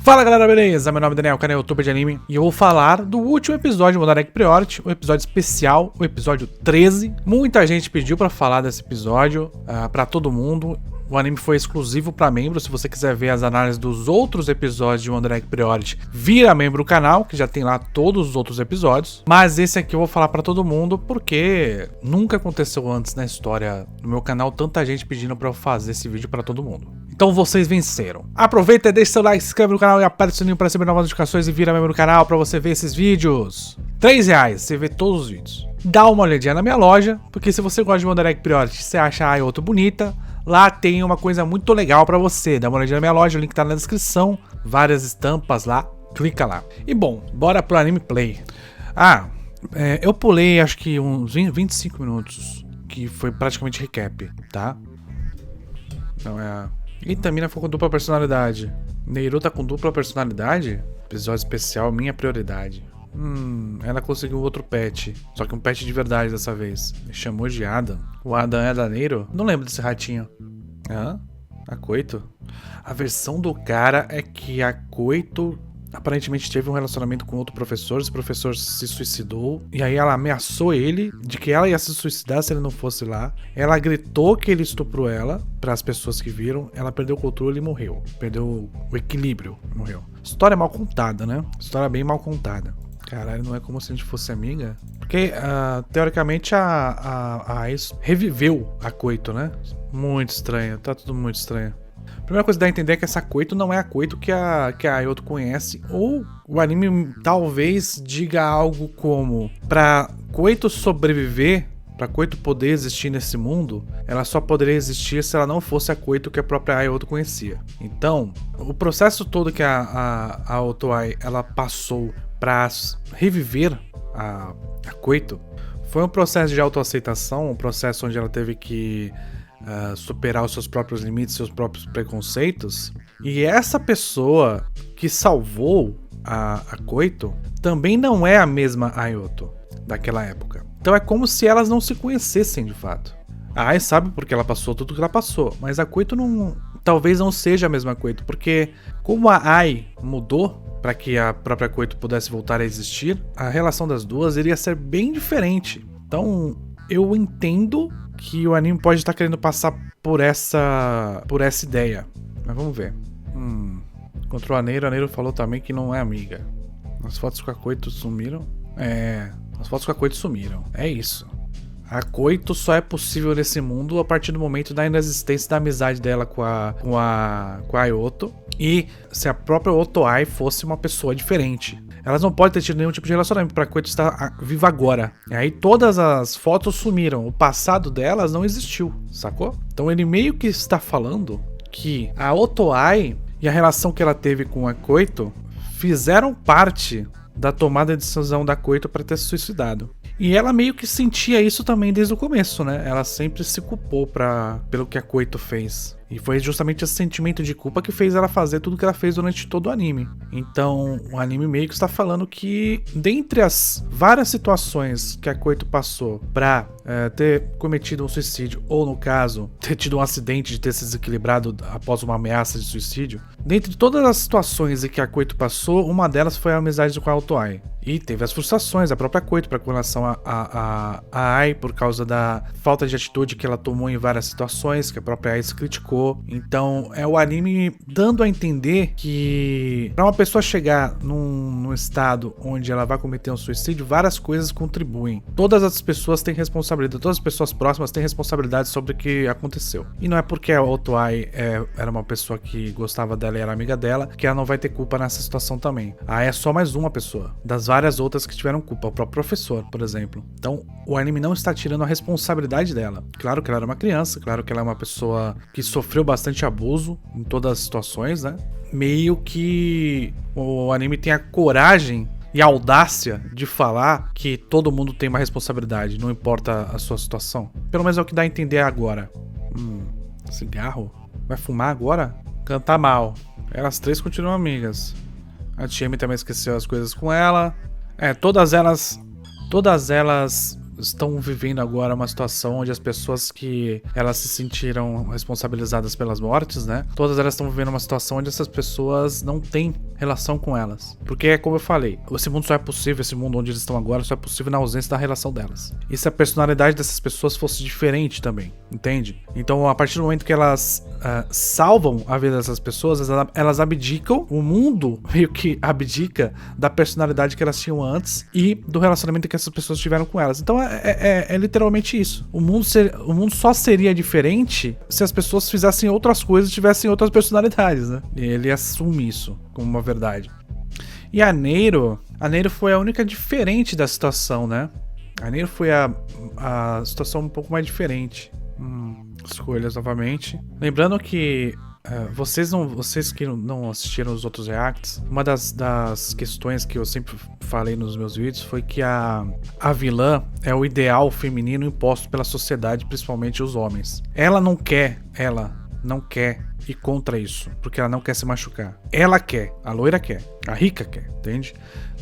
Fala galera, beleza? Meu nome é Daniel, canal YouTube de anime, e eu vou falar do último episódio de Monarch Priority, o episódio especial, o episódio 13. Muita gente pediu pra falar desse episódio, pra todo mundo. O anime foi exclusivo para membros. Se você quiser ver as análises dos outros episódios de Monarch Priority, vira membro do canal, que já tem lá todos os outros episódios. Mas esse aqui eu vou falar para todo mundo, porque nunca aconteceu antes na história do meu canal tanta gente pedindo para eu fazer esse vídeo para todo mundo. Então vocês venceram. Aproveita, deixa seu like, se inscreve no canal e aperta o sininho para receber novas notificações e vira membro do canal para você ver esses vídeos. R$3, você vê todos os vídeos. Dá uma olhadinha na minha loja, porque se você gosta de Monarch Priority, você acha a Ayoto bonita, lá tem uma coisa muito legal pra você. Dá uma olhadinha na minha loja, o link tá na descrição. Várias estampas lá, clica lá. E bom, bora pro anime play. Eu pulei acho que uns 25 minutos, que foi praticamente recap, tá? Então Eita, a mina ficou com dupla personalidade. Neiru tá com dupla personalidade? Episódio especial, minha prioridade. Ela conseguiu outro pet. Só que um pet de verdade dessa vez. Me chamou de Adam. O Adam é da Neiru? Não lembro desse ratinho. A Koito? A versão do cara é que a Koito aparentemente teve um relacionamento com outro professor. Esse professor se suicidou. E aí ela ameaçou ele de que ela ia se suicidar se ele não fosse lá. Ela gritou que ele estuprou ela. Para as pessoas que viram. Ela perdeu o controle e morreu. Perdeu o equilíbrio e morreu. História mal contada, né? História bem mal contada. Caralho, não é como se a gente fosse amiga? Porque, teoricamente, a Ais reviveu a Koito, né? Muito estranho, tá tudo muito estranho. A primeira coisa que dá a entender é que essa Koito não é a Koito que a Ayoto conhece. Ou o anime talvez diga algo como: pra Koito sobreviver, pra Koito poder existir nesse mundo, ela só poderia existir se ela não fosse a Koito que a própria Ayoto conhecia. Então, o processo todo que a Otoai ela passou para reviver a Koito foi um processo de autoaceitação, um processo onde ela teve que superar os seus próprios limites, seus próprios preconceitos. E essa pessoa que salvou a Koito também não é a mesma Ayoto daquela época. Então é como se elas não se conhecessem de fato. A Ai sabe porque ela passou tudo que ela passou, mas a Koito talvez não seja a mesma Koito, porque como a Ai mudou para que a própria Koito pudesse voltar a existir, a relação das duas iria ser bem diferente. Então, eu entendo que o anime pode estar querendo passar por essa ideia. Mas vamos ver. Encontrou a Neiru falou também que não é amiga. As fotos com a Koito sumiram? As fotos com a Koito sumiram. É isso. A Koito só é possível nesse mundo a partir do momento da inexistência da amizade dela com a Ayoto. E se a própria Otoai fosse uma pessoa diferente. Elas não podem ter tido nenhum tipo de relacionamento para a Koito estar viva agora. E aí todas as fotos sumiram. O passado delas não existiu, sacou? Então ele meio que está falando que a Otoai e a relação que ela teve com a Koito fizeram parte da tomada de decisão da Koito para ter se suicidado. E ela meio que sentia isso também desde o começo, né? Ela sempre se culpou pelo que a Koito fez. E foi justamente esse sentimento de culpa que fez ela fazer tudo que ela fez durante todo o anime. Então, o anime meio que está falando que, dentre as várias situações que a Koito passou pra ter cometido um suicídio, ou no caso, ter tido um acidente de ter se desequilibrado após uma ameaça de suicídio, dentre todas as situações em que a Koito passou, uma delas foi a amizade com a Otoai. E teve as frustrações da própria Koito com relação a Ai, por causa da falta de atitude que ela tomou em várias situações, que a própria Ai se criticou. Então é o anime dando a entender que para uma pessoa chegar num estado onde ela vai cometer um suicídio, várias coisas contribuem. Todas as pessoas têm responsabilidade, todas as pessoas próximas têm responsabilidade sobre o que aconteceu. E não é porque a Otoai era uma pessoa que gostava dela e era amiga dela, que ela não vai ter culpa nessa situação também. A Ai é só mais uma pessoa das várias outras que tiveram culpa, o próprio professor, por exemplo. Então o anime não está tirando a responsabilidade dela. Claro que ela era uma criança, claro que ela é uma pessoa que sofreu bastante abuso em todas as situações, né? Meio que o anime tem a coragem e a audácia de falar que todo mundo tem uma responsabilidade, não importa a sua situação. Pelo menos é o que dá a entender agora. Cigarro? Vai fumar agora? Cantar mal. Elas três continuam amigas. A Chemi também esqueceu as coisas com ela. Todas elas estão vivendo agora uma situação onde as pessoas que elas se sentiram responsabilizadas pelas mortes, né? Todas elas estão vivendo uma situação onde essas pessoas não têm relação com elas. Porque, como eu falei, esse mundo só é possível, esse mundo onde eles estão agora, só é possível na ausência da relação delas. E se a personalidade dessas pessoas fosse diferente também, entende? Então, a partir do momento que elas salvam a vida dessas pessoas, elas abdicam, o mundo meio que abdica da personalidade que elas tinham antes e do relacionamento que essas pessoas tiveram com elas. Então, é literalmente isso. O mundo só seria diferente se as pessoas fizessem outras coisas e tivessem outras personalidades, né? E ele assume isso como uma verdade. E a Neiro foi a única diferente da situação, né? A Neiro foi a situação um pouco mais diferente. Escolhas novamente. Lembrando que vocês que não assistiram os outros reacts, uma das questões que eu sempre falei nos meus vídeos foi que a vilã é o ideal feminino imposto pela sociedade, principalmente os homens. Ela não quer ir contra isso, porque ela não quer se machucar. Ela quer, a loira quer, a rica quer, entende?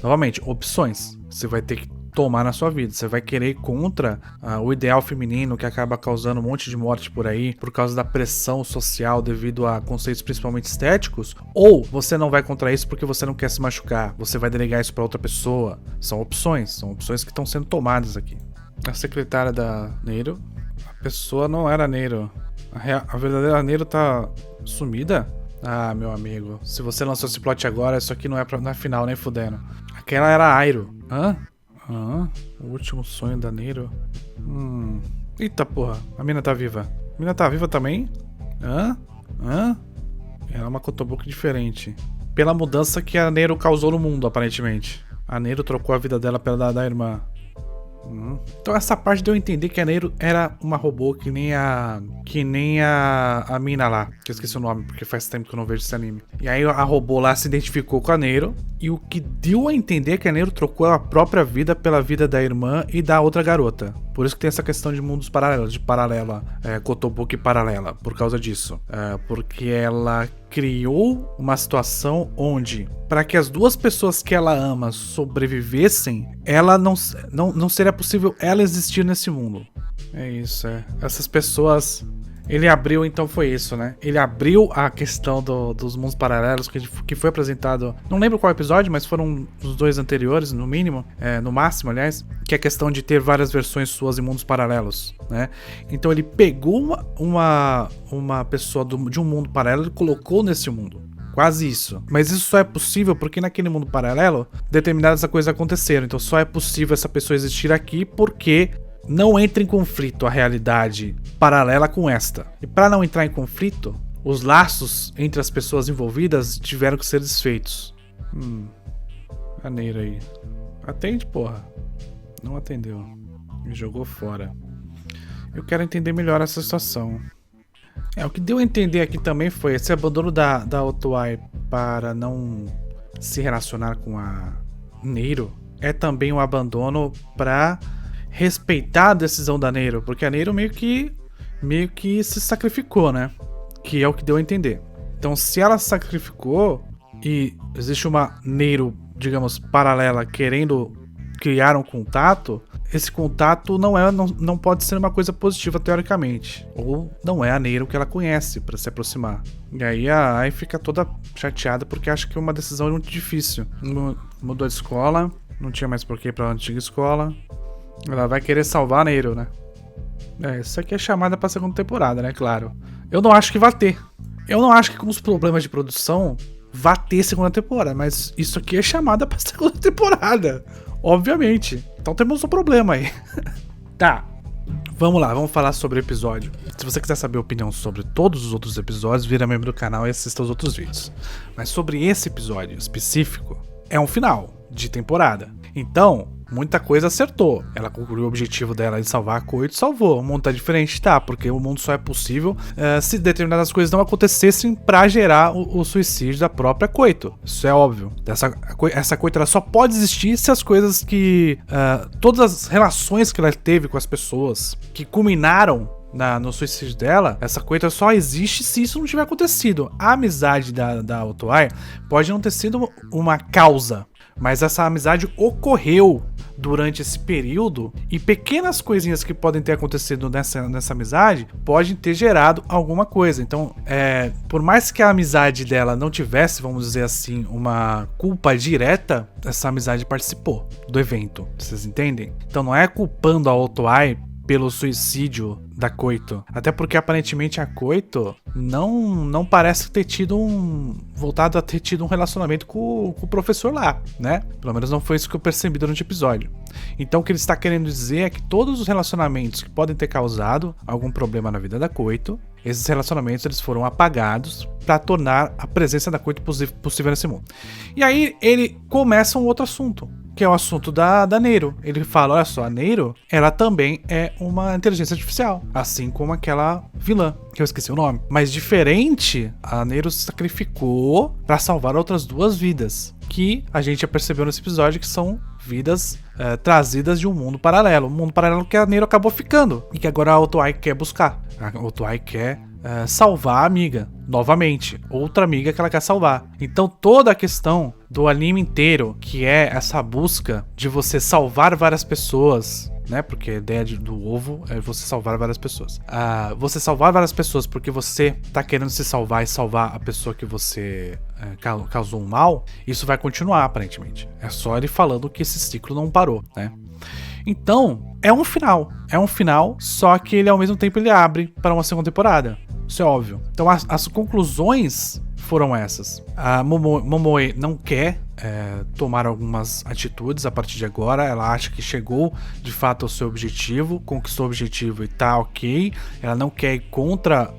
Novamente, opções. Você vai ter que tomar na sua vida. Você vai querer ir contra o ideal feminino que acaba causando um monte de morte por aí, por causa da pressão social devido a conceitos principalmente estéticos, ou você não vai contra isso porque você não quer se machucar, você vai delegar isso pra outra pessoa. São opções que estão sendo tomadas aqui. A secretária da Neiro, a pessoa não era Neiro. A verdadeira Neiro tá sumida? Ah, meu amigo, se você lançou esse plot agora, isso aqui não é final, nem fudendo. Aquela era a Airo. O último sonho da Neiro. Eita porra, a mina tá viva. A mina tá viva também? Ela é uma Kotobuki diferente. Pela mudança que a Neiro causou no mundo, aparentemente. A Neiro trocou a vida dela pela da irmã. Então essa parte deu a entender que a Neiro era uma robô que nem a mina lá, que eu esqueci o nome porque faz tempo que eu não vejo esse anime. E aí a robô lá se identificou com a Neiro, e o que deu a entender é que a Neiro trocou a própria vida pela vida da irmã e da outra garota. Por isso que tem essa questão de mundos paralelos, de paralela, Kotobuki paralela, por causa disso. Porque ela criou uma situação onde, para que as duas pessoas que ela ama sobrevivessem, ela não seria possível ela existir nesse mundo. É isso, essas pessoas... Ele abriu, então foi isso, né? Ele abriu a questão dos mundos paralelos que foi apresentado. Não lembro qual episódio, mas foram os 2 anteriores, no mínimo, no máximo, aliás, que é a questão de ter várias versões suas em mundos paralelos, né? Então ele pegou uma pessoa de um mundo paralelo e colocou nesse mundo. Quase isso. Mas isso só é possível porque naquele mundo paralelo, determinadas coisas aconteceram. Então só é possível essa pessoa existir aqui porque não entra em conflito a realidade paralela com esta. E para não entrar em conflito, os laços entre as pessoas envolvidas tiveram que ser desfeitos. Maneiro aí. Atende, porra. Não atendeu. Me jogou fora. Eu quero entender melhor essa situação. O que deu a entender aqui também foi esse abandono da Otoai para não se relacionar com a Neiro. É também um abandono para respeitar a decisão da Neiro, porque a Neiro meio que se sacrificou, né? Que é o que deu a entender. Então, se ela se sacrificou e existe uma Neiro, digamos, paralela querendo criar um contato, esse contato não pode ser uma coisa positiva teoricamente, ou não é a Neiro que ela conhece para se aproximar. E aí a Ai fica toda chateada porque acha que é uma decisão muito difícil. Mudou de escola, não tinha mais porquê para a antiga escola. Ela vai querer salvar a Neiro, né? Isso aqui é chamada pra segunda temporada, né? Claro. Eu não acho que vai ter. Eu não acho que com os problemas de produção vai ter segunda temporada, mas isso aqui é chamada pra segunda temporada. Obviamente. Então temos um problema aí. Tá. Vamos lá, vamos falar sobre o episódio. Se você quiser saber a opinião sobre todos os outros episódios, vira membro do canal e assista os outros vídeos. Mas sobre esse episódio específico, é um final de temporada. Então, muita coisa acertou. Ela concluiu o objetivo dela de salvar a Koito, salvou. O mundo tá diferente, tá? Porque o mundo só é possível se determinadas coisas não acontecessem pra gerar o suicídio da própria Koito. Isso é óbvio. Essa Koito ela só pode existir se as coisas que... todas as relações que ela teve com as pessoas que culminaram no suicídio dela, essa Koito só existe se isso não tiver acontecido. A amizade da Otoai pode não ter sido uma causa, mas essa amizade ocorreu durante esse período e pequenas coisinhas que podem ter acontecido nessa amizade podem ter gerado alguma coisa. Então, por mais que a amizade dela não tivesse, vamos dizer assim, uma culpa direta, essa amizade participou do evento, vocês entendem? Então não é culpando a Otoai pelo suicídio da Koito. Até porque aparentemente a Koito não parece ter voltado a ter tido um relacionamento com o professor lá, né? Pelo menos não foi isso que eu percebi durante o episódio. Então o que ele está querendo dizer é que todos os relacionamentos que podem ter causado algum problema na vida da Koito, esses relacionamentos eles foram apagados para tornar a presença da Koito possível nesse mundo. E aí ele começa um outro assunto, que é o assunto da Neiro. Ele fala, olha só, a Neiro, ela também é uma inteligência artificial, assim como aquela vilã, que eu esqueci o nome. Mas diferente, a Neiro se sacrificou para salvar outras 2 vidas, que a gente já percebeu nesse episódio que são vidas trazidas de um mundo paralelo. Um mundo paralelo que a Neiro acabou ficando, e que agora a Otoai quer buscar. A Otoai quer salvar a amiga, novamente, outra amiga que ela quer salvar. Então toda a questão do anime inteiro, que é essa busca de você salvar várias pessoas, né? Porque a ideia do ovo é você salvar várias pessoas. Você salvar várias pessoas porque você tá querendo se salvar e salvar a pessoa que você causou um mal, isso vai continuar aparentemente. É só ele falando que esse ciclo não parou, né? Então, é um final, só que ele ao mesmo tempo ele abre para uma segunda temporada. Isso é óbvio. Então as conclusões foram essas. A Momoe não quer tomar algumas atitudes a partir de agora. Ela acha que chegou de fato ao seu objetivo, conquistou o objetivo e tá ok. Ela não quer ir contra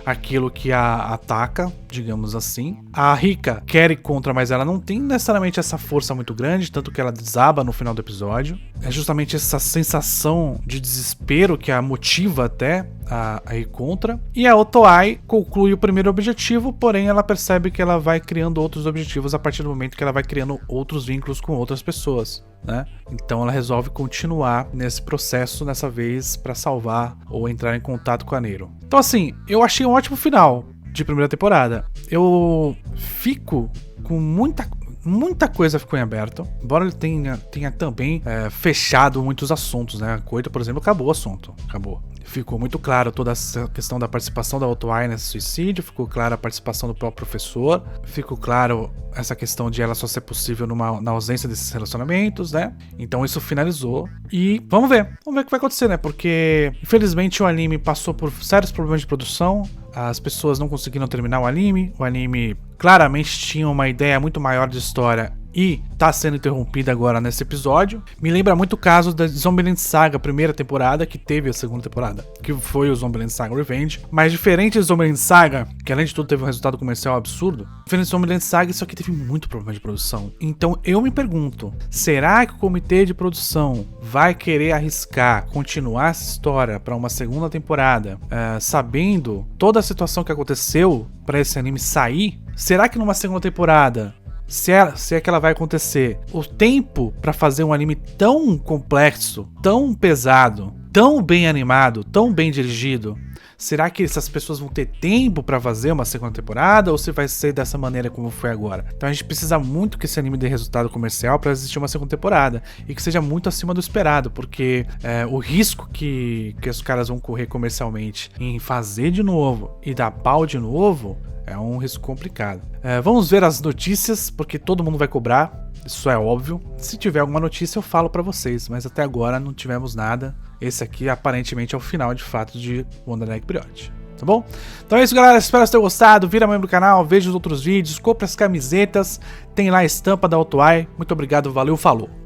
aquilo que a ataca, digamos assim. A Rika quer ir contra, mas ela não tem necessariamente essa força muito grande, tanto que ela desaba no final do episódio. É justamente essa sensação de desespero que a motiva até a ir contra. E a Otoai conclui o primeiro objetivo, porém ela percebe que ela vai criando outros objetivos a partir do momento que ela vai criando outros vínculos com outras pessoas, né? Então ela resolve continuar nesse processo, dessa vez para salvar ou entrar em contato com a Neiro. Então assim, eu achei um ótimo final de primeira temporada. Eu fico com muita coisa ficou em aberto, embora ele tenha também fechado muitos assuntos, né? A Koito, por exemplo, acabou o assunto, acabou. Ficou muito claro toda essa questão da participação da Otoai nesse suicídio, ficou claro a participação do próprio professor, ficou claro essa questão de ela só ser possível na ausência desses relacionamentos, né? Então isso finalizou e vamos ver o que vai acontecer, né? Porque infelizmente o anime passou por sérios problemas de produção, as pessoas não conseguiram terminar o anime claramente tinha uma ideia muito maior de história e tá sendo interrompida agora nesse episódio. Me lembra muito o caso da Zombieland Saga, primeira temporada, que teve a segunda temporada, que foi o Zombieland Saga Revenge. Mas diferente de Zombieland Saga, que além de tudo teve um resultado comercial absurdo, diferente de Zombieland Saga, isso aqui teve muito problema de produção. Então eu me pergunto, será que o comitê de produção vai querer arriscar continuar essa história para uma segunda temporada, sabendo toda a situação que aconteceu para esse anime sair? Será que numa segunda temporada, se é que ela vai acontecer, o tempo pra fazer um anime tão complexo, tão pesado, tão bem animado, tão bem dirigido, será que essas pessoas vão ter tempo pra fazer uma segunda temporada ou se vai ser dessa maneira como foi agora? Então a gente precisa muito que esse anime dê resultado comercial pra existir uma segunda temporada e que seja muito acima do esperado, porque o risco que os caras vão correr comercialmente em fazer de novo e dar pau de novo é um risco complicado. Vamos ver as notícias, porque todo mundo vai cobrar, isso é óbvio. Se tiver alguma notícia eu falo pra vocês, mas até agora não tivemos nada. Esse aqui aparentemente é o final de fato de Wonder Egg Priority, tá bom? Então é isso, galera, espero que vocês tenham gostado. Vira membro do canal, veja os outros vídeos, compre as camisetas, tem lá a estampa da Otoai. Muito obrigado, valeu, falou!